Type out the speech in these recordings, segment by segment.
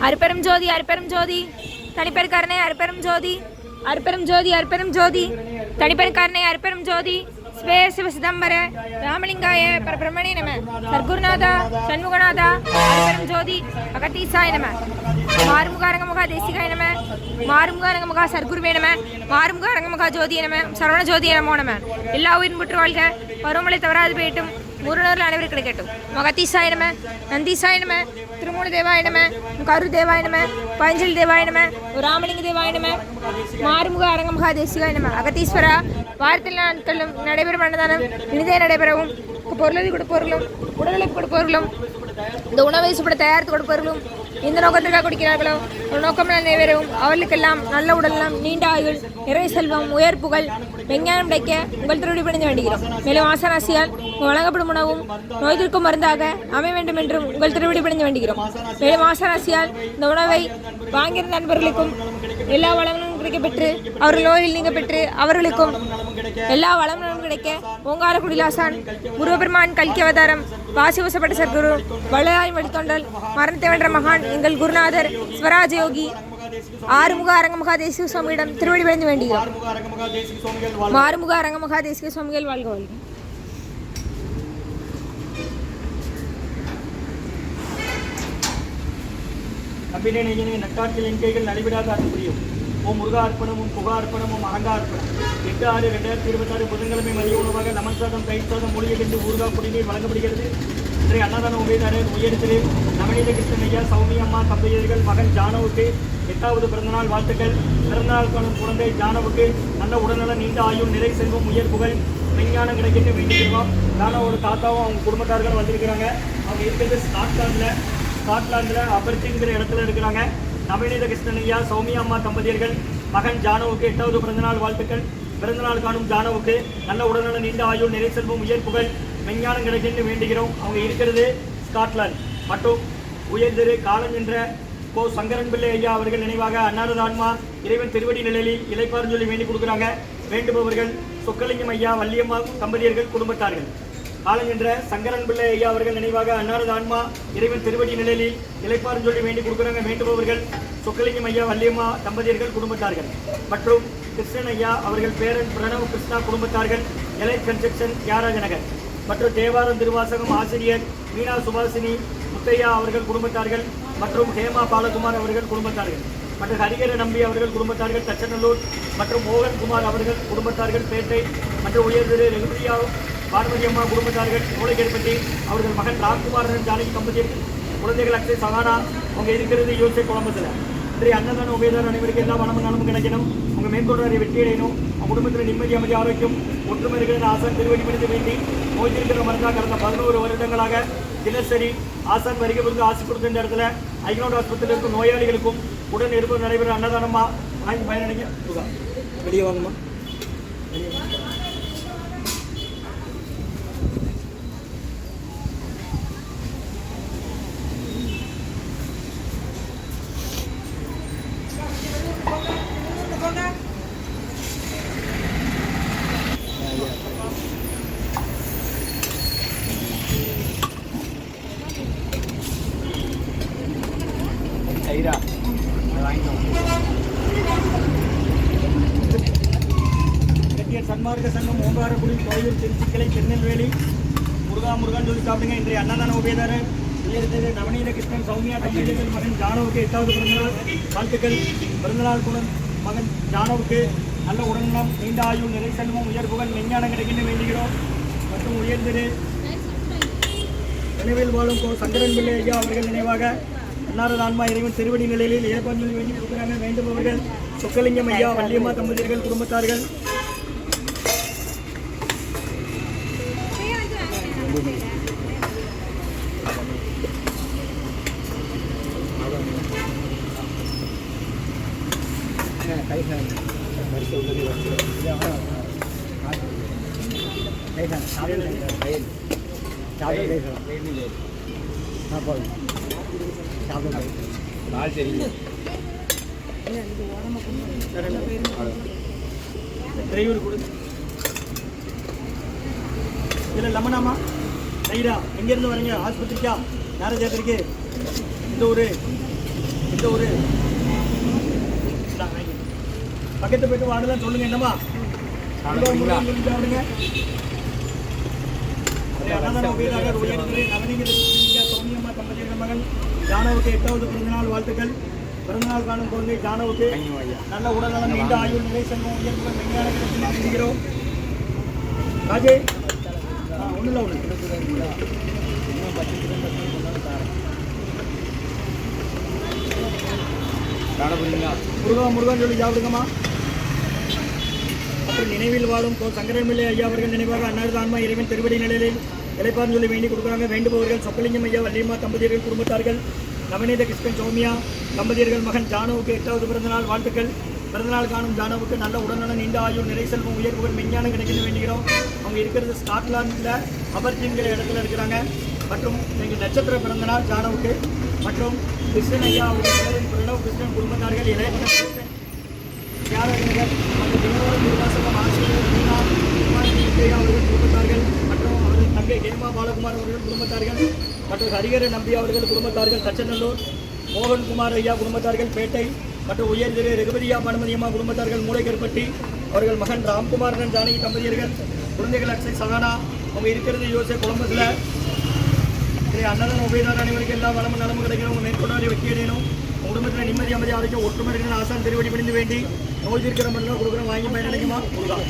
அருப்பெரும் ஜோதி அருப்பெரும் ஜோதி தனிப்பெரும் கருணை அருப்பெரும் ஜோதி அருப்பெரும் ஜோதி அருப்பெரும் ஜோதி தனிப்பெரும் கருணை அருப்பெரும் ஜோதி ஸ்வே சிவ சிதம்பர ராமலிங்காய பரபிரமணே நம சர்க்குருநாதா சண்முகநாதா அருப்பெரும் ஜோதி அகத்தீசாய நம மாறுமுக அரங்கமுகா தேசிகாய நம மாறுமுக அரங்கமுகா சர்க்குருவே நம மாறுமுக அரங்கமுகா ஜோதிய நம சரவண ஜோதிய நமோ நம. எல்லா உயிரும் புற்று வாழ்க, பருவமழை தவறாது போயிட்டும், மூருணர்கள் அனைவரும் கிடைக்கட்டும். மகத்தீசாய நம நந்தீசாய நம திருமூல தேவாய நம கரு தேவாய நம பஞ்சல் தேவாய நம ராமலிங்க தேவாய நம மாறுமுக அரங்கமுகா தேசிகாய நம. அகத்தீஸ்வரா வாரத்தில் நாட்களும் நடைபெறும் அன்னதானம் இனிதே நடைபெறவும், பொருளை கொடுப்பவர்களும் உடலுழைப்பு கொடுப்பவர்களும் இந்த உணவை சுப்பட தயாரித்து கொடுப்பவர்களும் எந்த நோக்கத்திற்காக கொடுக்கிறார்களோ ஒரு நோக்கம் நிறைவேறவும், அவர்களுக்கெல்லாம் நல்ல உடல்நலம், நீண்ட ஆயுள், இறை செல்வம், உயர் புகழ், விஞ்ஞானம் கிடைக்க உங்கள் திருவடி பணிந்து வேண்டுகிறோம். மேலும் ஆசானாசியால் வழங்கப்படும் உணவும் நோய் தீர்க்கும் மருந்தாக அமைய வேண்டும் என்றும் உங்கள் திருவடி பணிந்து வேண்டுகிறோம். மேலும் ஆசானாசியால் இந்த உணவை வாங்கியிருந்த நண்பர்களுக்கும் எல்லா வளங்களும் கிடைக்கப்பெற்று அவர்கள் நோயில் நீங்க பெற்று அவர்களுக்கும் எல்லா வளங்களும் கிடைக்க ஓங்காரக்குடிலாசான் முருகப்பெருமான் கல்கி அவதாரம் வாசிவசப்பட்ட சர்க்குரு வள்ளலாய் வழித்தொண்டல் மரணத்தை வென்ற மகான் எங்கள் குருநாதர் ஸ்வராஜ யோகி ஆறுமுக அரங்கமுகா தேசிக சுவாமியிடம் திருவடி பணிந்து வேண்டுகிறோம். மாறுமுக அரங்கமுகா தேசிக சுவாமிகள் வாழ்க வாழ்க. நம்பினே நெய்யினை நட்டாற்றில் என் கைகள் நடைபெறாத அருள் புரியும். ஓம் முருகா அர்ப்பணமும் புகா அர்ப்பணமும் அரங்கா அர்ப்பணம். 8/6/2026 புதன்கிழமை மதிய உணவாக லெமன் சாதம், தயிர் சாதம், மூலிகை கண்டு ஊறுகாய் குடிநீர் வழங்கப்படுகிறது. இன்றைய அன்னதான உபயதாரர் உயரத்திலே நவநீத கிருஷ்ணன் ஐயா, சௌமி அம்மா தம்பதியர்கள் மகன் ஜானவுக்கு 8வது பிறந்தநாள் வாழ்த்துக்கள். பிறந்தநாள் காணும் குழந்தை ஜானவுக்கு நல்ல உடல்நல, நீண்ட ஆயுள், நிறை செல்வம், உயர் புகழ், விஞ்ஞானம் கிடைக்கிட்டு வேண்டியிருக்கோம். ஜானவோட தாத்தாவும் அவங்க குடும்பத்தார்களும் வந்திருக்கிறாங்க. அவங்க இருக்கிறது ஸ்காட்லாண்டில் அபர்ச்சிங்கிற இடத்துல இருக்கிறாங்க. நவநீத கிருஷ்ணன் ஐயா, சௌமி அம்மா தம்பதியர்கள் மகன் ஜானவுக்கு 8வது பிறந்தநாள் வாழ்த்துக்கள். பிறந்தநாள் காணும் ஜானவுக்கு நல்ல உடல்நல, நீண்ட ஆயுள், நிறை செல்வம், உயர் புகழ், விஞ்ஞானம் கிடைக்கின்னு வேண்டுகிறோம். அவங்க இருக்கிறது ஸ்காட்லாந்து. மற்றும் உயர்திரு காலம் என்ற கோ சங்கரன் பிள்ளை ஐயா அவர்கள் நினைவாக அன்னாரது ஆன்மா இறைவன் திருவடி நிலையில் இலைப்பாருன்னு சொல்லி வேண்டி கொடுக்குறாங்க. வேண்டுபவர்கள் சொக்கலிங்கம் ஐயா, வள்ளியம்மா தம்பதியர்கள் குடும்பத்தார்கள். காலம் என்ற சங்கரன் பிள்ளை ஐயா அவர்கள் நினைவாக அன்னாரது ஆன்மா இறைவன் திருவடி நிலையில் இலைப்பாருன்னு சொல்லி வேண்டி கொடுக்குறாங்க. வேண்டுபவர்கள் சொக்கலிங்கம் ஐயா, வள்ளியம்மா தம்பதியர்கள் குடும்பத்தார்கள். மற்றும் கிருஷ்ணன் ஐயா அவர்கள் பேரன் பிரணவ் கிருஷ்ணா குடும்பத்தார்கள், எலைட் கன்ஸ்ட்ரக்ஷன், தியாகராஜ நகர். மற்றும் தேவாரம் திருவாசகம் ஆசிரியர் மீனா சுபாசினி முத்தையா அவர்கள் குடும்பத்தார்கள். மற்றும் ஹேமா பாலகுமார் அவர்கள் குடும்பத்தார்கள். மற்றும் ஹரிகர நம்பி அவர்கள் குடும்பத்தார்கள், தச்சநல்லூர். மற்றும் மோகன் குமார் அவர்கள் குடும்பத்தார்கள், பேட்டை. மற்றும் உயர்திரு ரெகுரியா பார்வதி அம்மா குடும்பத்தார்கள், மூளைக்கேற்பட்டி. அவர்கள் மகன் ராம்குமாரன், ஜானகி தம்பதியர்கள். குழந்தைகள் அக்ஷய் சகானா. அவங்க இருக்கிறது யோசை குழம்பத்தில். இன்றைய அன்னதான உபயதார் அனைவருக்கு எல்லா வனமும் நலமும் கிடைக்கணும். உங்கள் மேற்கொள்றாரை வெற்றி அடையணும். அவங்க குடும்பத்தில் நிம்மதி, அமைதி, ஆரோக்கியம், ஒற்றுமை இருக்கிற ஆசான் திருவடி பணிந்து வேண்டி நோய் இருக்கிற மருந்தாக கடந்த 11 வருடங்களாக தினசரி ஆசான் வருகை புரிந்து ஆசி கொடுத்த இந்த இடத்துல ஐநோடு ஆஸ்பத்திரியில் இருக்கும் நோயாளிகளுக்கும் உடன் இருப்பது நடைபெற அன்னதானமா வாங்கி பயனடைங்க. வெளியே வாங்கம்மா. சன்மார்க்க சங்கம் ஓங்காரக்குடி, கோயில், திருச்சிக்கிளை, திருநெல்வேலி. முருகான்னு சொல்லி சாப்பிடுங்க. இன்றைய அன்னதான உபயதாரர் உயர்திரு நவநீத கிருஷ்ணன் சௌமியா தம்பதியர்கள் மகன் ஜானவுக்கு 8வது பிறந்தநாள் வாழ்த்துக்கள். பிறந்தநாள் மகன் ஜானவுக்கு நல்ல உடல்நலம், நீண்ட ஆயுள், நிறை செல்வம், உயர் புகழ், விஞ்ஞானம் கிடைக்கின்ற வேண்டுகிறோம். மற்றும் உயர்திரு நினைவில் வாழும் சங்கரன் பிள்ளை ஐயா அவர்கள் நினைவாக அன்னாரது ஆன்மா இறைவன் திருவடி நிலையில் இறைப்பாஞ்சல் வேண்டி கொடுக்குறாங்க. வேண்டுபவர்கள் சொக்கலிங்கம் ஐயா, வள்ளியம்மா தம்பதியர்கள் குடும்பத்தார்கள். டிரைவர் கொடு. இதில் லெமனாமா தயிரா எங்கேருந்து வரீங்க? ஆஸ்பத்திரிக்கா? யாரை சேர்த்துருக்கு? இந்த ஊர் இந்த ஒரு இந்தாங்க, வாங்கிக்கோங்க. பக்கத்து போயிட்டு வாடலாம் சொல்லுங்க என்னம்மா சாப்பிடுங்க. அன்னதான உபயதாக உயர்ந்து நவநீத சௌமியம்மா தம்பதியர் மகன் ஜானவுக்கு 8வது பிறந்தநாள் வாழ்த்துக்கள். பிறந்தநாள் காணும் குழந்தை ஜானவுக்கு நல்ல உடல்நலம், நீண்ட ஆயுள், நிலை செல்வம், உயர்வுகள், விஞ்ஞான செஞ்சுகிறோம். ராஜே ஒன்றும் ஒன்று முருகன் சொல்லி சாப்பிடுங்கம்மா. அப்புறம் நினைவில் வாழும் சங்கரன்மில்லை ஐயா அவர்கள் நினைவாக அன்னாரது ஆன்மா இறைவன் திருவடி நிலையில் இளைப்பார்னு சொல்லி வேண்டி கொடுக்குறாங்க. வேண்டுபவர்கள் சொக்கலிங்கம் ஐயா, வள்ளியம்மா தம்பதியர்கள் குடும்பத்தார்கள், நவநீத கிருஷ்ணன் சௌமியா தம்பதியர்கள் மகன் ஜானவுக்கு 8வது பிறந்தநாள் வாழ்த்துக்கள். பிறந்தநாள் காணும் ஜானவுக்கு நல்ல உடல்நலம், நீண்ட ஆயுள், நிறை செல்வம், உயர்வுகள், விஞ்ஞானம் கிடைக்கணும் வேண்டுகிறோம். அவங்க இருக்கிறது ஸ்காட்லாண்டில் அபர்ஜின்கிற இடத்துல இருக்கிறாங்க. மற்றும் எங்கள் நட்சத்திர பிறந்தநாள் ஜானவுக்கு. மற்றும் கிருஷ்ணன் ஐயா அவருடைய பேரன் பிரணவ் கிருஷ்ணன் குடும்பத்தார்கள், இளையப்பன் கிருஷ்ணன் தியாகநகர் மற்றும் தினவரம் திருவாசகம் ஆசிரியர் மீனா ஐயா அவர்கள் குடும்பத்தார்கள், மற்றும் அவரது தங்கை ஹேமா பாலகுமார் அவர்கள் குடும்பத்தார்கள், மற்றும் ஹரிஹர நம்பி அவர்கள் குடும்பத்தார்கள், தச்சநல்லூர் மோகன்குமார் ஐயா குடும்பத்தார்கள், பேட்டை, மற்றும் உயர் திரு ரகுபதியா பனுமதியம்மா குடும்பத்தார்கள், மூளைக்கருப்பட்டி அவர்கள் மகன் ராம்குமாரன் ஜானகி தம்பதியர்கள், குழந்தைகள் அக்ஷய் சகானா. அவங்க இருக்கிறது யோசே கொலம்பஸில். அன்னதான உபயதான அனைவருக்கு எல்லா வளமும் நலமும் கிடைக்கணும். உங்கள் மேற்கொண்டாலே வெற்றி அடையணும். குடும்பத்தில் நிம்மதி அமைதி ஆரோக்கியம் ஒற்றுமை இருக்கணும். ஆசான் திருவடி பிடிந்து வேண்டி நோய் தீர்க்கிற மட்டும் கொடுக்குறோம். வாங்கி பயனடைக்குமா கொடுக்கலாம்.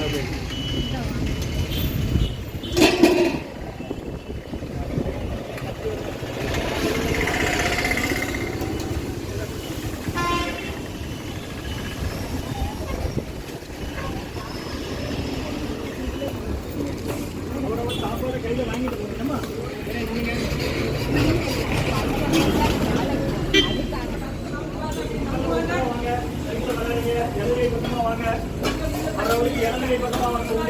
சாப்பாடு கையில் வாங்கிட்டு போகணுமா? வாங்க இடதுகை பக்கமாக வாங்க. வர வரைக்கும் இடதுகை பக்கமாக வாங்க.